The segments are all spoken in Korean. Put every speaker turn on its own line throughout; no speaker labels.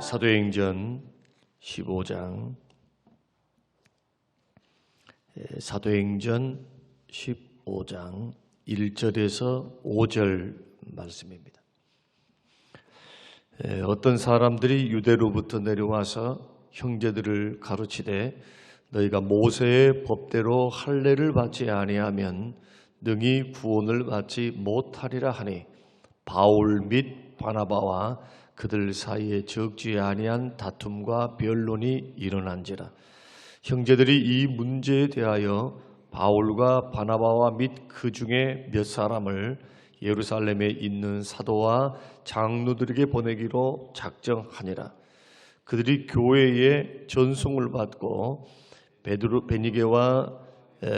사도행전 15장 사도행전 15장 1절에서 5절 말씀입니다. 어떤 사람들이 유대로부터 내려와서 형제들을 가르치되 너희가 모세의 법대로 할례를 받지 아니하면 능히 구원을 받지 못하리라 하니 바울 및 바나바와 그들 사이에 적지 아니한 다툼과 변론이 일어난지라. 형제들이 이 문제에 대하여 바울과 바나바와 및 그 중에 몇 사람을 예루살렘에 있는 사도와 장로들에게 보내기로 작정하니라. 그들이 교회에 전송을 받고 베니게와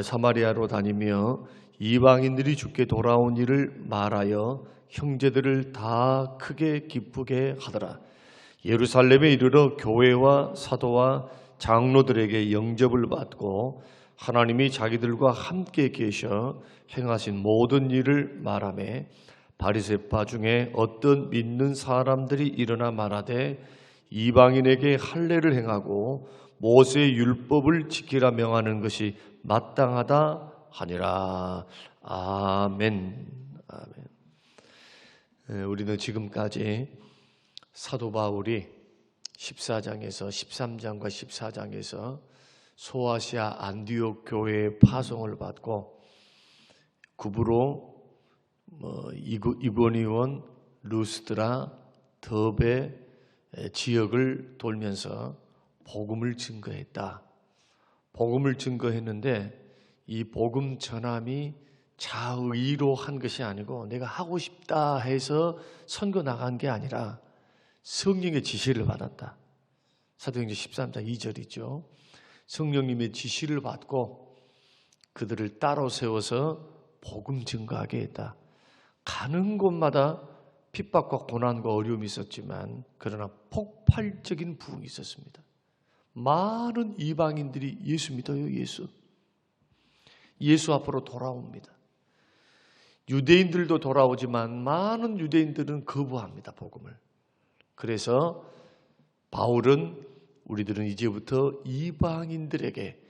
사마리아로 다니며 이방인들이 주께 돌아온 일을 말하여 형제들을 다 크게 기쁘게 하더라. 예루살렘에 이르러 교회와 사도와 장로들에게 영접을 받고 하나님이 자기들과 함께 계셔 행하신 모든 일을 말하며 바리새파 중에 어떤 믿는 사람들이 일어나 말하되 이방인에게 할례를 행하고 모세의 율법을 지키라 명하는 것이 마땅하다 하니라. 아멘. 아멘. 우리는 지금까지 사도 바울이 14장에서 13장과 14장에서 소아시아 안디옥 교회의 파송을 받고 구브로 이고니온, 루스드라, 더베 지역을 돌면서 복음을 증거했다. 복음을 증거했는데 이 복음 전함이 자의로 한 것이 아니고 내가 하고 싶다 해서 선거 나간 게 아니라 성령의 지시를 받았다. 사도행전 13장 2절이죠. 성령님의 지시를 받고 그들을 따로 세워서 복음 증거하게 했다. 가는 곳마다 핍박과 고난과 어려움이 있었지만 그러나 폭발적인 부흥이 있었습니다. 많은 이방인들이 예수 믿어요. 예수 앞으로 돌아옵니다. 유대인들도 돌아오지만 많은 유대인들은 거부합니다. 복음을. 그래서 바울은 우리들은 이제부터 이방인들에게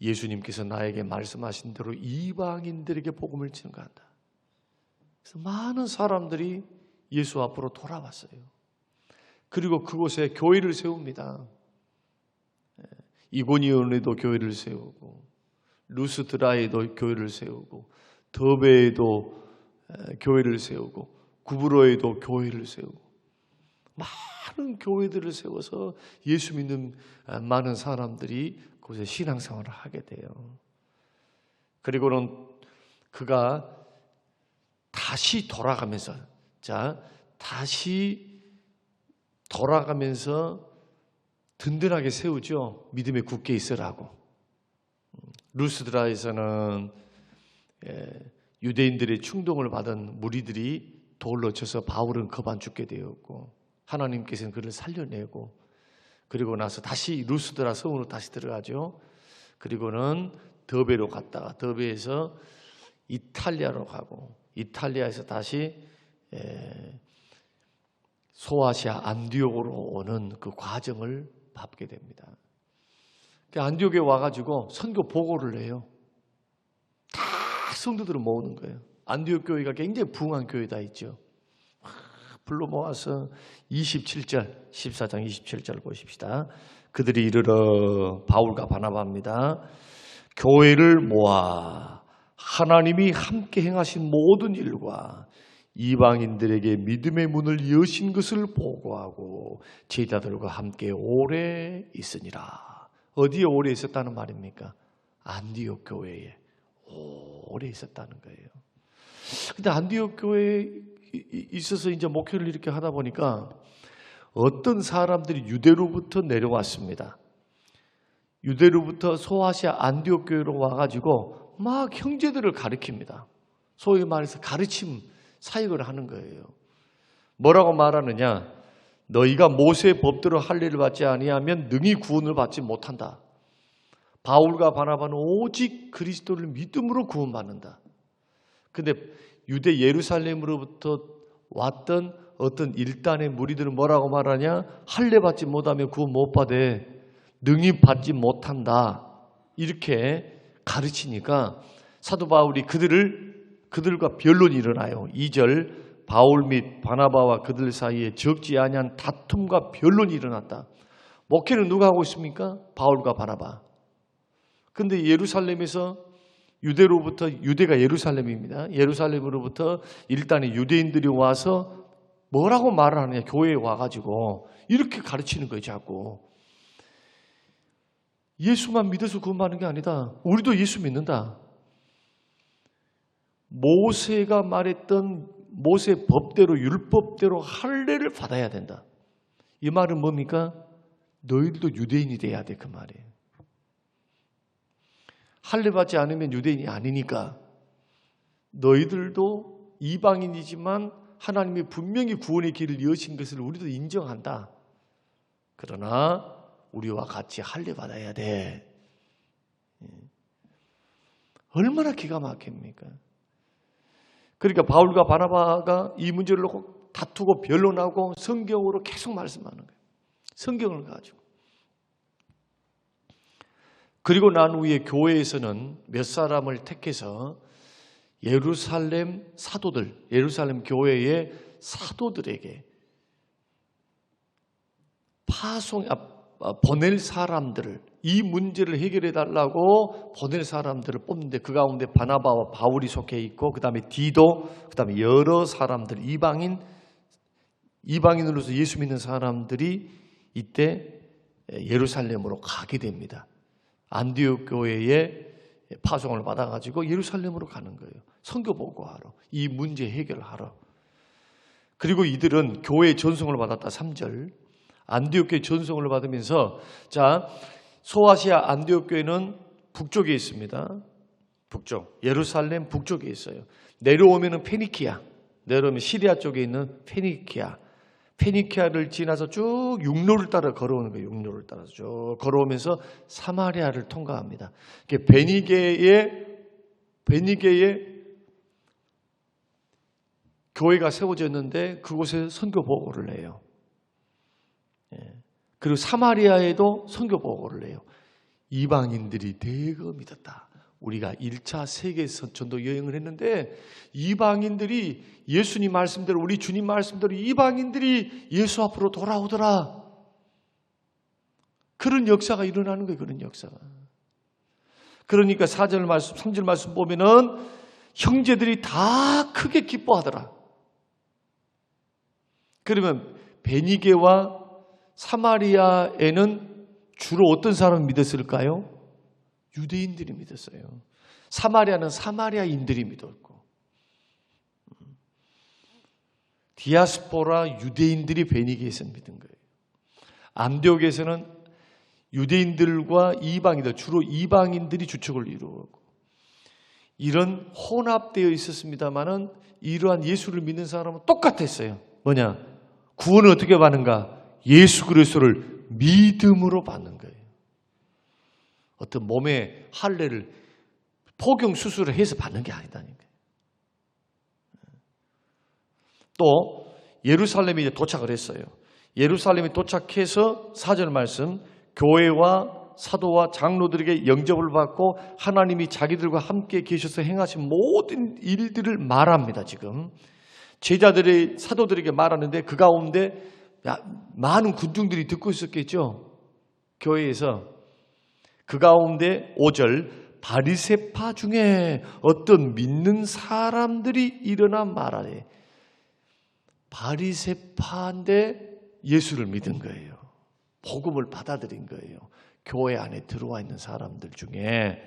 예수님께서 나에게 말씀하신 대로 이방인들에게 복음을 증거한다. 그래서 많은 사람들이 예수 앞으로 돌아왔어요. 그리고 그곳에 교회를 세웁니다. 이고니온에도 교회를 세우고 루스드라에도 교회를 세우고 더베에도 교회를 세우고 구브로에도 교회를 세우고 많은 교회들을 세워서 예수 믿는 많은 사람들이 그곳에 신앙생활을 하게 돼요. 그리고는 그가 다시 돌아가면서 든든하게 세우죠. 믿음에 굳게 있으라고. 루스드라에서는 유대인들의 충동을 받은 무리들이 돌로 쳐서 바울은 거반 죽게 되었고 하나님께서는 그를 살려내고 그리고 나서 다시 루스드라 성으로 다시 들어가죠. 그리고는 더베로 갔다가 더베에서 이탈리아로 가고 이탈리아에서 다시 소아시아 안디옥으로 오는 그 과정을 밟게 됩니다. 안디옥에 와가지고 선교 보고를 해요. 다 성도들을 모으는 거예요. 안디옥 교회가 굉장히 부흥한 교회다 있죠. 불러 모아서 27절, 14장 27절 보십시다. 그들이 이르러 바울과 바나바입니다. 교회를 모아 하나님이 함께 행하신 모든 일과 이방인들에게 믿음의 문을 여신 것을 보고하고 제자들과 함께 오래 있으니라. 어디에 오래 있었다는 말입니까? 안디옥 교회에 오래 있었다는 거예요. 근데 안디옥 교회에 있어서 이제 목회를 이렇게 하다 보니까 어떤 사람들이 유대로부터 내려왔습니다. 유대로부터 소아시아 안디옥 교회로 와가지고 막 형제들을 가르칩니다. 소위 말해서 가르침 사역을 하는 거예요. 뭐라고 말하느냐? 너희가 모세의 법대로 할례를 받지 아니하면 능히 구원을 받지 못한다. 바울과 바나바는 오직 그리스도를 믿음으로 구원받는다. 근데 유대 예루살렘으로부터 왔던 어떤 일단의 무리들은 뭐라고 말하냐? 할례 받지 못하면 구원 못 받아. 능히 받지 못한다. 이렇게 가르치니까 사도 바울이 그들과 변론이 일어나요. 2절 바울 및 바나바와 그들 사이에 적지 아니한 다툼과 변론이 일어났다. 목회는 누가 하고 있습니까? 바울과 바나바. 근데 예루살렘에서 유대가 예루살렘입니다. 예루살렘으로부터 일단은 유대인들이 와서 뭐라고 말을 하느냐? 교회에 와가지고 이렇게 가르치는 거예요. 자꾸 예수만 믿어서 구원받는 게 아니다. 우리도 예수 믿는다. 모세가 말했던 모세 법대로 율법대로 할례를 받아야 된다. 이 말은 뭡니까? 너희들도 유대인이 돼야 돼, 그 말이에요. 할례 받지 않으면 유대인이 아니니까 너희들도 이방인이지만 하나님이 분명히 구원의 길을 여신 것을 우리도 인정한다. 그러나 우리와 같이 할례 받아야 돼. 얼마나 기가 막힙니까? 그러니까 바울과 바나바가 이 문제를 놓고 다투고 변론하고 성경으로 계속 말씀하는 거예요. 성경을 가지고. 그리고 난 후에 교회에서는 몇 사람을 택해서 예루살렘 교회의 사도들에게 보낼 사람들을, 이 문제를 해결해 달라고 보낼 사람들을 뽑는데 그 가운데 바나바와 바울이 속해 있고 그 다음에 디도, 그 다음에 여러 사람들, 이방인으로서 예수 믿는 사람들이 이때 예루살렘으로 가게 됩니다. 안디옥 교회에 파송을 받아가지고 예루살렘으로 가는 거예요. 선교 보고하러, 이 문제 해결하러. 그리고 이들은 교회의 전송을 받았다. 3절. 안디옥 교회 전송을 받으면서, 자, 소아시아 안디옥 교회는 북쪽에 있습니다. 북쪽, 예루살렘 북쪽에 있어요. 내려오면은 페니키아, 내려오면 시리아 쪽에 있는 페니키아를 지나서 쭉 육로를 따라 걸어오는 거예요. 육로를 따라서 쭉 걸어오면서 사마리아를 통과합니다. 베니게에 교회가 세워졌는데 그곳에 선교 보고를 해요. 그리고 사마리아에도 선교 보고를 해요. 이방인들이 대거 믿었다. 우리가 1차 세계 전도 여행을 했는데 이방인들이 예수님 말씀대로, 우리 주님 말씀대로 이방인들이 예수 앞으로 돌아오더라. 그런 역사가 일어나는 거예요. 그런 역사가. 그러니까 4절 말씀, 3절 말씀 보면은 형제들이 다 크게 기뻐하더라. 그러면 베니게와 사마리아에는 주로 어떤 사람을 믿었을까요? 유대인들이 믿었어요. 사마리아는 사마리아인들이 믿었고, 디아스포라 유대인들이 베니게에서 믿은 거예요. 안디옥에서는 유대인들과 이방인들, 주로 이방인들이 주축을 이루었고, 이런 혼합되어 있었습니다만은 이러한 예수를 믿는 사람은 똑같았어요. 뭐냐? 구원을 어떻게 받는가? 예수 그리스도를 믿음으로 받는 거예요. 어떤 몸의 할례를 포경 수술을 해서 받는 게 아니다니까. 또 예루살렘에 이제 도착을 했어요. 예루살렘에 도착해서 4절 말씀, 교회와 사도와 장로들에게 영접을 받고 하나님이 자기들과 함께 계셔서 행하신 모든 일들을 말합니다. 지금 제자들이 사도들에게 말하는데 그 가운데 많은 군중들이 듣고 있었겠죠. 교회에서. 그 가운데 5절, 바리새파 중에 어떤 믿는 사람들이 일어나 말하래. 바리새파인데 예수를 믿은 거예요. 복음을 받아들인 거예요. 교회 안에 들어와 있는 사람들 중에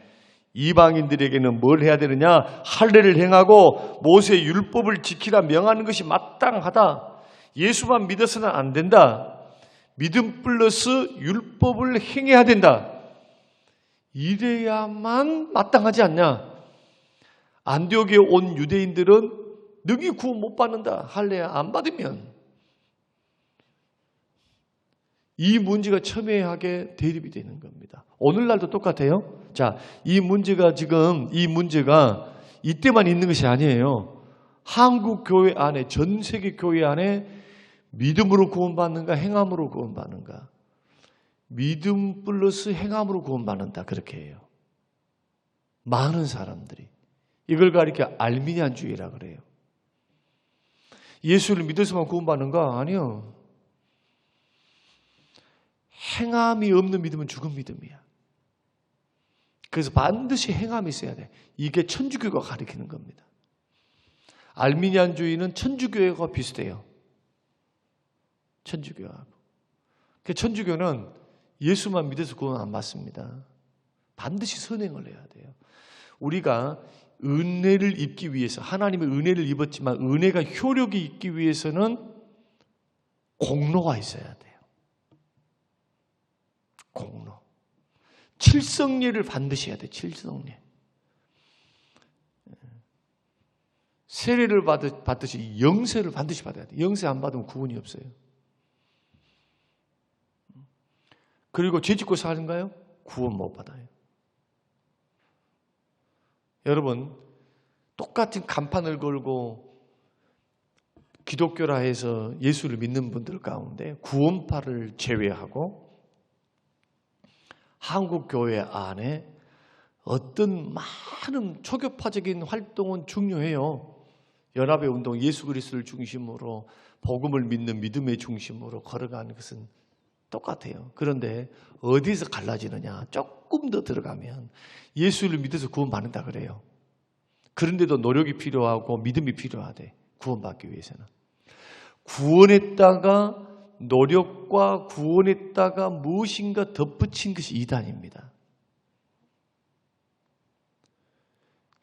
이방인들에게는 뭘 해야 되느냐? 할례를 행하고 모세의 율법을 지키라 명하는 것이 마땅하다. 예수만 믿어서는 안 된다. 믿음 플러스 율법을 행해야 된다. 이래야만 마땅하지 않냐? 안디옥에 온 유대인들은 능히 구원 못 받는다. 할례 안 받으면. 이 문제가 첨예하게 대립이 되는 겁니다. 오늘날도 똑같아요. 자, 이 문제가 이때만 있는 것이 아니에요. 한국 교회 안에, 전 세계 교회 안에 믿음으로 구원받는가 행함으로 구원받는가? 믿음 플러스 행함으로 구원받는다 그렇게 해요. 많은 사람들이 이걸 가리켜 알미니안주의라 그래요. 예수를 믿어서만 구원받는가? 아니요. 행함이 없는 믿음은 죽은 믿음이야. 그래서 반드시 행함이 있어야 돼. 이게 천주교가 가리키는 겁니다. 알미니안주의는 천주교회가 비슷해요. 천주교하고. 천주교는 예수만 믿어서 구원 안 받습니다. 반드시 선행을 해야 돼요. 우리가 은혜를 입기 위해서 하나님의 은혜를 입었지만 은혜가 효력이 있기 위해서는 공로가 있어야 돼요. 공로. 칠성례를 반드시 해야 돼요. 칠성례. 세례를 받듯이 영세를 반드시 받아야 돼요. 영세 안 받으면 구원이 없어요. 그리고 죄 짓고 사는가요? 구원 못 받아요. 여러분, 똑같은 간판을 걸고 기독교라 해서 예수를 믿는 분들 가운데 구원파를 제외하고 한국 교회 안에 어떤 많은 초교파적인 활동은 중요해요. 연합의 운동, 예수 그리스도를 중심으로 복음을 믿는 믿음의 중심으로 걸어가는 것은 똑같아요. 그런데 어디서 갈라지느냐? 조금 더 들어가면 예수를 믿어서 구원받는다 그래요. 그런데도 노력이 필요하고 믿음이 필요하대. 구원받기 위해서는. 구원했다가 노력과 구원했다가 무엇인가 덧붙인 것이 이단입니다.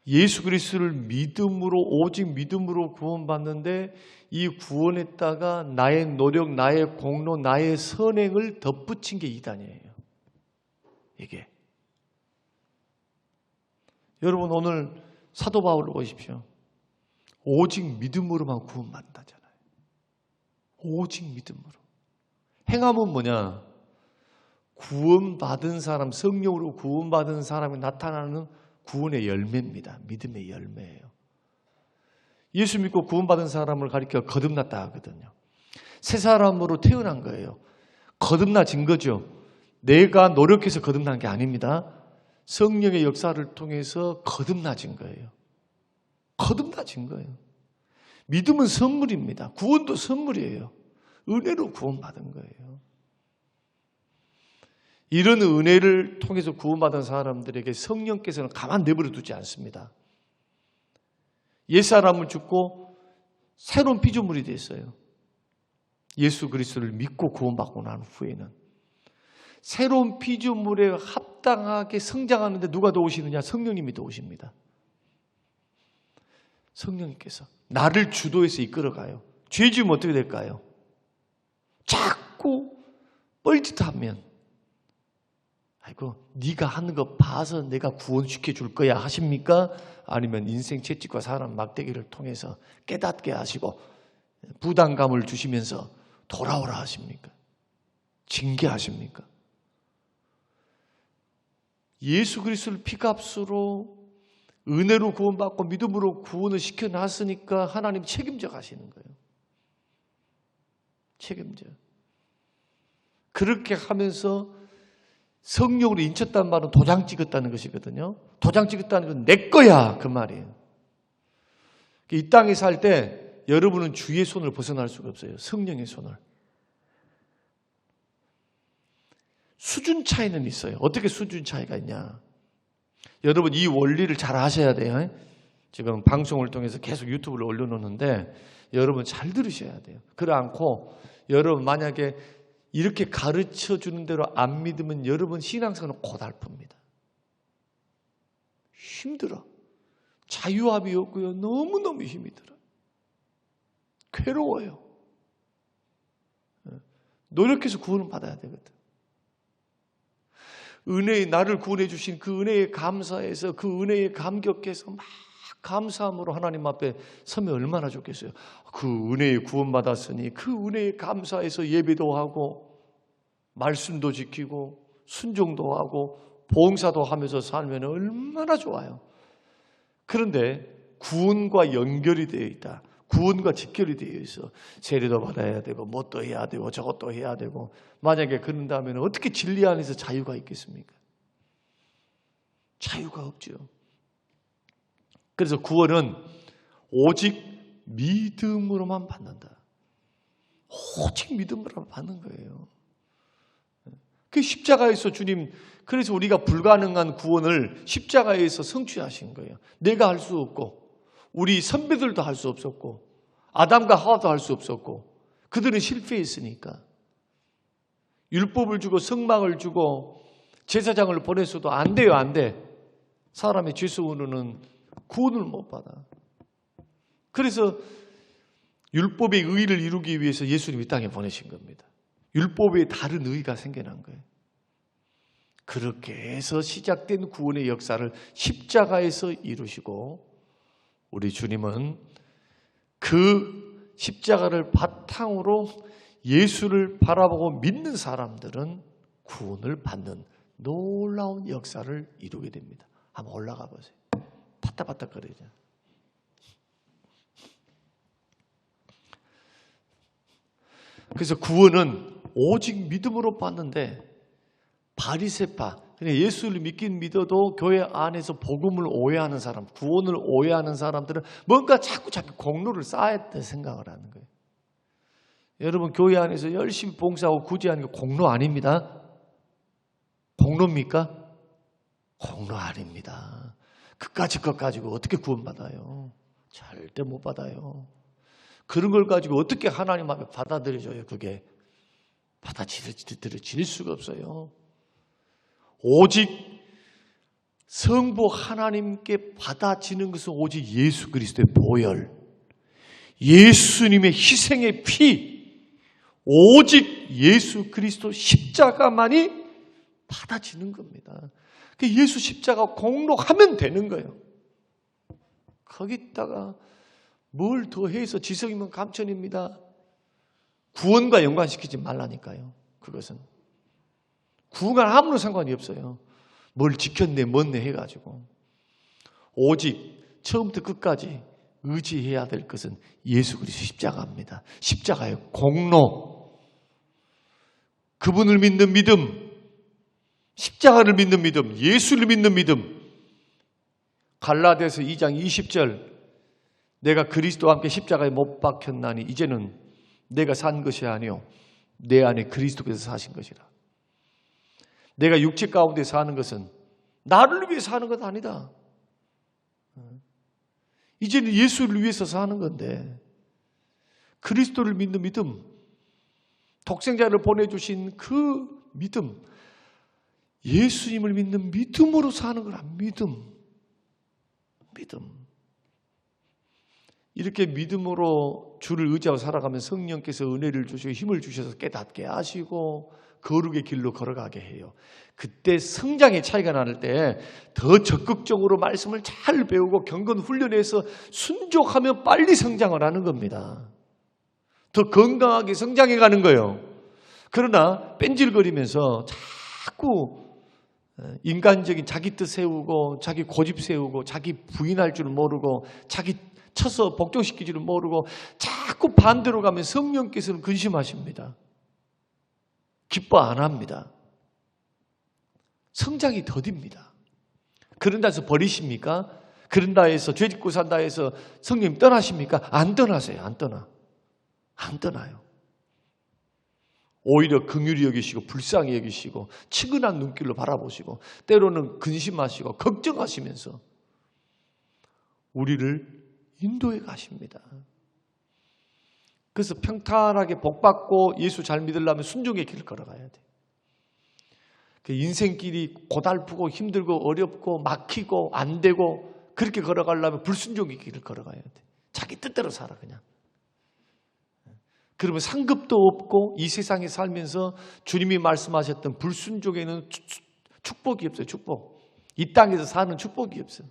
예수 그리스도를 믿음으로 오직 믿음으로 구원받는데 이 구원했다가 나의 노력, 나의 공로, 나의 선행을 덧붙인 게 이단이에요. 이게. 여러분 오늘 사도 바울을 보십시오. 오직 믿음으로만 구원받는다잖아요. 오직 믿음으로. 행함은 뭐냐? 구원받은 사람, 성령으로 구원받은 사람이 나타나는 구원의 열매입니다. 믿음의 열매예요. 예수 믿고 구원받은 사람을 가리켜 거듭났다 하거든요. 새 사람으로 태어난 거예요. 거듭나진 거죠. 내가 노력해서 거듭난 게 아닙니다. 성령의 역사를 통해서 거듭나진 거예요. 거듭나진 거예요. 믿음은 선물입니다. 구원도 선물이에요. 은혜로 구원받은 거예요. 이런 은혜를 통해서 구원받은 사람들에게 성령께서는 가만 내버려 두지 않습니다. 옛사람을 죽고 새로운 피조물이 됐어요. 예수 그리스도를 믿고 구원받고 난 후에는 새로운 피조물에 합당하게 성장하는데 누가 도우시느냐? 성령님이 도우십니다. 성령님께서 나를 주도해서 이끌어가요. 죄 지으면 어떻게 될까요? 자꾸 뻘짓하면 아이고 네가 하는 거 봐서 내가 구원시켜 줄 거야 하십니까? 아니면 인생 채찍과 사람 막대기를 통해서 깨닫게 하시고 부담감을 주시면서 돌아오라 하십니까? 징계하십니까? 예수 그리스도를 피값으로 은혜로 구원받고 믿음으로 구원을 시켜놨으니까 하나님 책임져 가시는 거예요. 책임져. 그렇게 하면서 성령으로 인쳤다는 말은 도장 찍었다는 것이거든요. 도장 찍었다는 건 내 거야 그 말이에요. 이 땅에 살 때 여러분은 주의 손을 벗어날 수가 없어요. 성령의 손을. 수준 차이는 있어요. 어떻게 수준 차이가 있냐? 여러분 이 원리를 잘 아셔야 돼요. 지금 방송을 통해서 계속 유튜브를 올려놓는데 여러분 잘 들으셔야 돼요. 그래 않고 여러분 만약에 이렇게 가르쳐주는 대로 안 믿으면 여러분 신앙생활은 고달픕니다. 힘들어. 자유함이 없고요. 너무너무 힘이 들어요. 괴로워요. 노력해서 구원을 받아야 되거든. 은혜의 나를 구원해 주신 그 은혜에 감사해서 그 은혜에 감격해서 막 감사함으로 하나님 앞에 서면 얼마나 좋겠어요. 그 은혜에 구원받았으니 그 은혜에 감사해서 예배도 하고 말씀도 지키고 순종도 하고 봉사도 하면서 살면 얼마나 좋아요. 그런데 구원과 연결이 되어 있다. 구원과 직결이 되어 있어. 세례도 받아야 되고 뭣도 해야 되고 저것도 해야 되고. 만약에 그런다면 어떻게 진리 안에서 자유가 있겠습니까? 자유가 없죠. 그래서 구원은 오직 믿음으로만 받는다. 오직 믿음으로만 받는 거예요. 그 십자가에서 주님, 그래서 우리가 불가능한 구원을 십자가에서 성취하신 거예요. 내가 할 수 없고 우리 선배들도 할 수 없었고 아담과 하와도 할 수 없었고 그들은 실패했으니까 율법을 주고 성막을 주고 제사장을 보냈어도 안 돼요. 안 돼. 사람의 죄수로는 구원을 못 받아. 그래서 율법의 의의를 이루기 위해서 예수님이 땅에 보내신 겁니다. 율법에 다른 의의가 생겨난 거예요. 그렇게 해서 시작된 구원의 역사를 십자가에서 이루시고 우리 주님은 그 십자가를 바탕으로 예수를 바라보고 믿는 사람들은 구원을 받는 놀라운 역사를 이루게 됩니다. 한번 올라가 보세요. 바닥바닥거리죠. 그래서 구원은 오직 믿음으로 받는데 바리새파, 예수를 믿긴 믿어도 교회 안에서 복음을 오해하는 사람, 구원을 오해하는 사람들은 뭔가 자꾸 자기 공로를 쌓아야 될 생각을 하는 거예요. 여러분 교회 안에서 열심히 봉사하고 구제하는 게 공로 아닙니다. 공로입니까? 공로 아닙니다. 그까짓 것 가지고 어떻게 구원받아요? 절대 못 받아요. 그런 걸 가지고 어떻게 하나님 앞에 받아들여줘요? 그게 받아들여질 수가 없어요. 오직 성부 하나님께 받아지는 것은 오직 예수 그리스도의 보혈, 예수님의 희생의 피, 오직 예수 그리스도 십자가만이 받아지는 겁니다. 예수 십자가 공로하면 되는 거예요. 거기다가 뭘 더해서 지성이면 감천입니다. 구원과 연관시키지 말라니까요. 그것은 구원과 아무런 상관이 없어요. 뭘 지켰네 뭔네 해가지고 오직 처음부터 끝까지 의지해야 될 것은 예수 그리스도 십자가입니다. 십자가의 공로, 그분을 믿는 믿음, 십자가를 믿는 믿음, 예수를 믿는 믿음. 갈라디아서 2장 20절, 내가 그리스도와 함께 십자가에 못 박혔나니 이제는 내가 산 것이 아니요 내 안에 그리스도께서 사신 것이라. 내가 육체 가운데 사는 것은 나를 위해 사는 것 아니다. 이제는 예수를 위해서 사는 건데 그리스도를 믿는 믿음, 독생자를 보내주신 그 믿음, 예수님을 믿는 믿음으로 사는 거라. 믿음. 이렇게 믿음으로 주를 의지하고 살아가면 성령께서 은혜를 주시고 힘을 주셔서 깨닫게 하시고 거룩의 길로 걸어가게 해요. 그때 성장의 차이가 나는 때 더 적극적으로 말씀을 잘 배우고 경건 훈련해서 순종하면 빨리 성장을 하는 겁니다. 더 건강하게 성장해 가는 거예요. 그러나 뺀질거리면서 자꾸 인간적인 자기 뜻 세우고 자기 고집 세우고 자기 부인할 줄 모르고 자기 쳐서 복종시킬 줄 모르고 자꾸 반대로 가면 성령께서는 근심하십니다. 기뻐 안 합니다. 성장이 더딥니다. 그런다 해서 버리십니까? 그런다 해서 죄 짓고 산다 해서 성령 떠나십니까? 안 떠나세요. 안 떠나요. 오히려 긍휼히 여기시고 불쌍히 여기시고 측은한 눈길로 바라보시고 때로는 근심하시고 걱정하시면서 우리를 인도해 가십니다. 그래서 평탄하게 복받고 예수 잘 믿으려면 순종의 길을 걸어가야 돼. 그 인생길이 고달프고 힘들고 어렵고 막히고 안 되고 그렇게 걸어가려면 불순종의 길을 걸어가야 돼. 자기 뜻대로 살아 그냥. 그러면 상급도 없고 이 세상에 살면서 주님이 말씀하셨던 불순종에는 축복이 없어요. 축복. 이 땅에서 사는 축복이 없어요.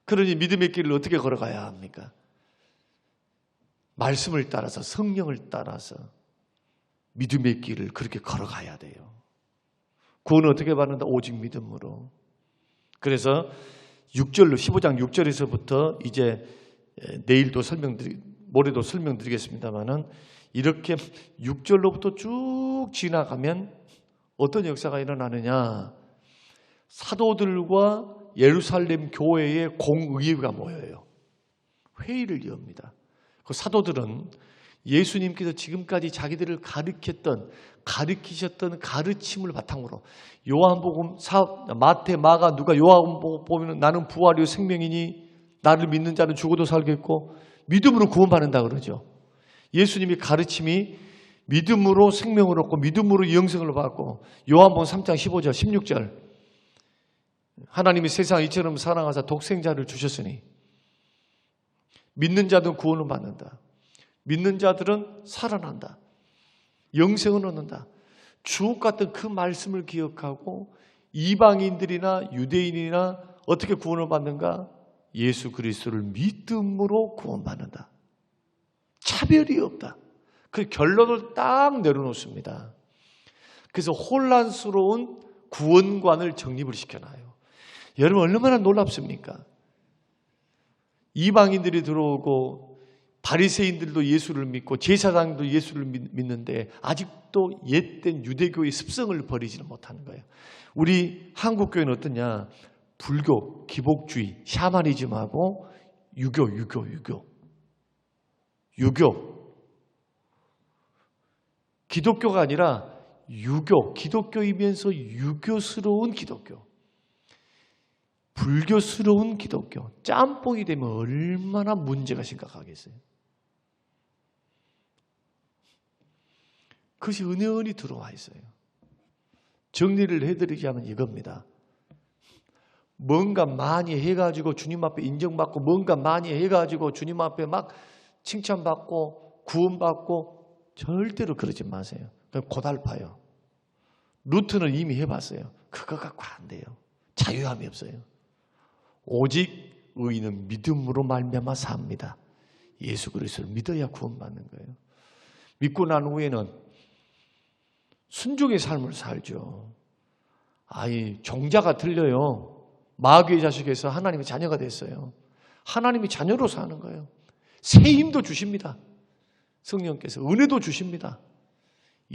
그러니 믿음의 길을 어떻게 걸어가야 합니까? 말씀을 따라서 성령을 따라서 믿음의 길을 그렇게 걸어가야 돼요. 구원은 어떻게 받는다? 오직 믿음으로. 그래서 6절로 15장 6절에서부터 이제 내일도 모레도 설명드리겠습니다만은 이렇게 6절로부터 쭉 지나가면 어떤 역사가 일어나느냐? 사도들과 예루살렘 교회의 공의회가 모여요. 회의를 엽니다. 그 사도들은 예수님께서 지금까지 자기들을 가르치셨던 가르침을 바탕으로 요한복음, 마태, 마가, 누가 요한복음 보면 나는 부활이요 생명이니 나를 믿는 자는 죽어도 살겠고 믿음으로 구원받는다 그러죠. 예수님의 가르침이 믿음으로 생명을 얻고 믿음으로 영생을 받고 요한복음 3장 15절 16절 하나님이 세상을 이처럼 사랑하사 독생자를 주셨으니 믿는 자들은 구원을 받는다. 믿는 자들은 살아난다. 영생을 얻는다. 주옥 같은 그 말씀을 기억하고 이방인들이나 유대인이나 어떻게 구원을 받는가? 예수 그리스도를 믿음으로 구원받는다. 차별이 없다. 그 결론을 딱 내려놓습니다. 그래서 혼란스러운 구원관을 정립을 시켜놔요. 여러분 얼마나 놀랍습니까? 이방인들이 들어오고 바리새인들도 예수를 믿고 제사장도 예수를 믿는데 아직도 옛된 유대교의 습성을 버리지는 못하는 거예요. 우리 한국교회는 어떠냐? 불교, 기복주의, 샤머니즘하고 유교. 기독교가 아니라 유교, 기독교이면서 유교스러운 기독교. 불교스러운 기독교. 짬뽕이 되면 얼마나 문제가 심각하겠어요. 그것이 은연히 들어와 있어요. 정리를 해드리자면 이겁니다. 뭔가 많이 해가지고 주님 앞에 인정받고 뭔가 많이 해가지고 주님 앞에 막 칭찬받고 구원받고 절대로 그러지 마세요. 고달파요. 루트는 이미 해봤어요. 그거 갖고 안 돼요. 자유함이 없어요. 오직 의인은 믿음으로 말미암아 삽니다. 예수 그리스도를 믿어야 구원받는 거예요. 믿고 난 후에는 순종의 삶을 살죠. 종자가 들려요. 마귀의 자식에서 하나님의 자녀가 됐어요. 하나님의 자녀로 사는 거예요. 새 힘도 주십니다. 성령께서 은혜도 주십니다.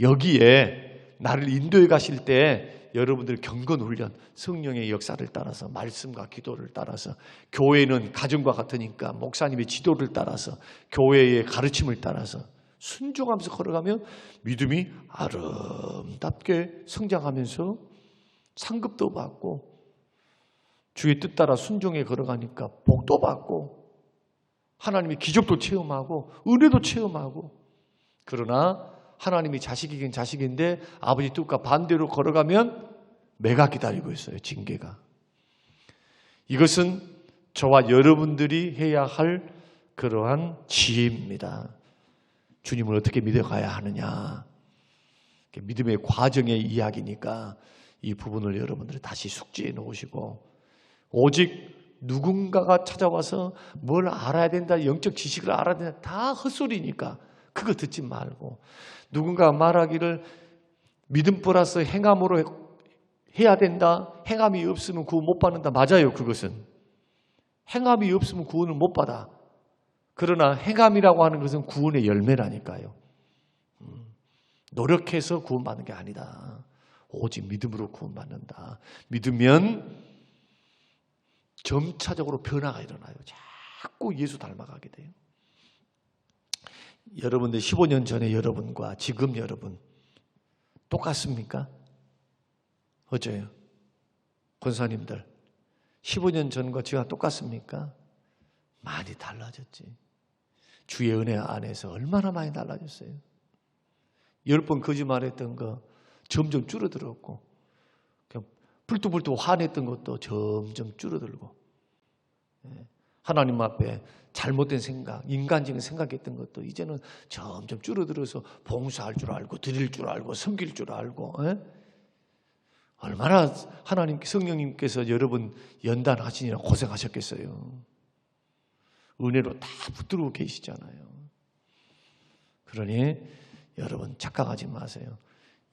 여기에 나를 인도해 가실 때 여러분들 경건훈련, 성령의 역사를 따라서 말씀과 기도를 따라서 교회는 가정과 같으니까 목사님의 지도를 따라서 교회의 가르침을 따라서 순종하면서 걸어가면 믿음이 아름답게 성장하면서 상급도 받고 주의 뜻 따라 순종에 걸어가니까 복도 받고 하나님의 기적도 체험하고 은혜도 체험하고 그러나 하나님이 자식이긴 자식인데 아버지 뜻과 반대로 걸어가면 매가 기다리고 있어요. 징계가. 이것은 저와 여러분들이 해야 할 그러한 지혜입니다. 주님을 어떻게 믿어가야 하느냐. 믿음의 과정의 이야기니까 이 부분을 여러분들이 다시 숙지해 놓으시고 오직 누군가가 찾아와서 뭘 알아야 된다, 영적 지식을 알아야 된다, 다 헛소리니까 그거 듣지 말고 누군가 말하기를 믿음 플러스 행함으로 해야 된다. 행함이 없으면 구원 못 받는다. 맞아요. 그것은. 행함이 없으면 구원을 못 받아. 그러나 행함이라고 하는 것은 구원의 열매라니까요. 노력해서 구원받는 게 아니다. 오직 믿음으로 구원받는다. 믿으면 점차적으로 변화가 일어나요. 자꾸 예수 닮아가게 돼요. 여러분들 15년 전에 여러분과 지금 여러분 똑같습니까? 어째요? 권사님들 15년 전과 지금 똑같습니까? 많이 달라졌지. 주의 은혜 안에서 얼마나 많이 달라졌어요. 10번 거짓말했던 거 점점 줄어들었고 불뚝불뚝 화냈던 것도 점점 줄어들고 하나님 앞에 잘못된 생각, 인간적인 생각했던 것도 이제는 점점 줄어들어서 봉사할 줄 알고 드릴 줄 알고 섬길 줄 알고 얼마나 하나님 성령님께서 여러분 연단하시느라 고생하셨겠어요. 은혜로 다 붙들고 계시잖아요. 그러니 여러분 착각하지 마세요.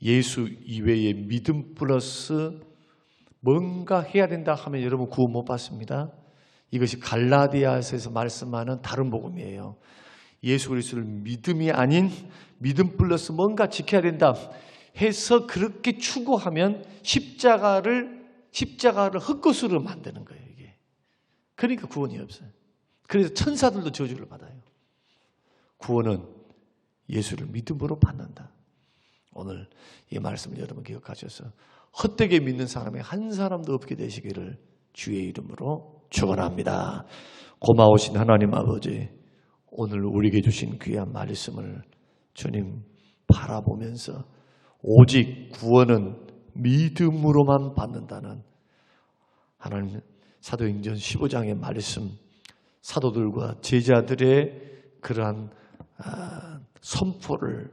예수 이외의 믿음 플러스 뭔가 해야 된다 하면 여러분 구원 못 받습니다. 이것이 갈라디아서에서 말씀하는 다른 복음이에요. 예수 그리스도를 믿음이 아닌 믿음 플러스 뭔가 지켜야 된다 해서 그렇게 추구하면 십자가를 헛것으로 만드는 거예요. 이게. 그러니까 구원이 없어요. 그래서 천사들도 저주를 받아요. 구원은 예수를 믿음으로 받는다. 오늘 이 말씀을 여러분 기억하셔서 헛되게 믿는 사람이 한 사람도 없게 되시기를 주의 이름으로 축원합니다. 고마우신 하나님 아버지, 오늘 우리에게 주신 귀한 말씀을 주님 바라보면서 오직 구원은 믿음으로만 받는다는 하나님 사도행전 15장의 말씀, 사도들과 제자들의 그러한 선포를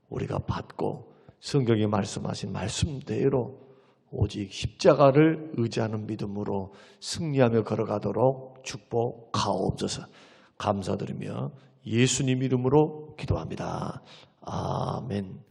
우리가 받고 성경에 말씀하신 말씀대로 오직 십자가를 의지하는 믿음으로 승리하며 걸어가도록 축복하옵소서. 감사드리며 예수님 이름으로 기도합니다. 아멘.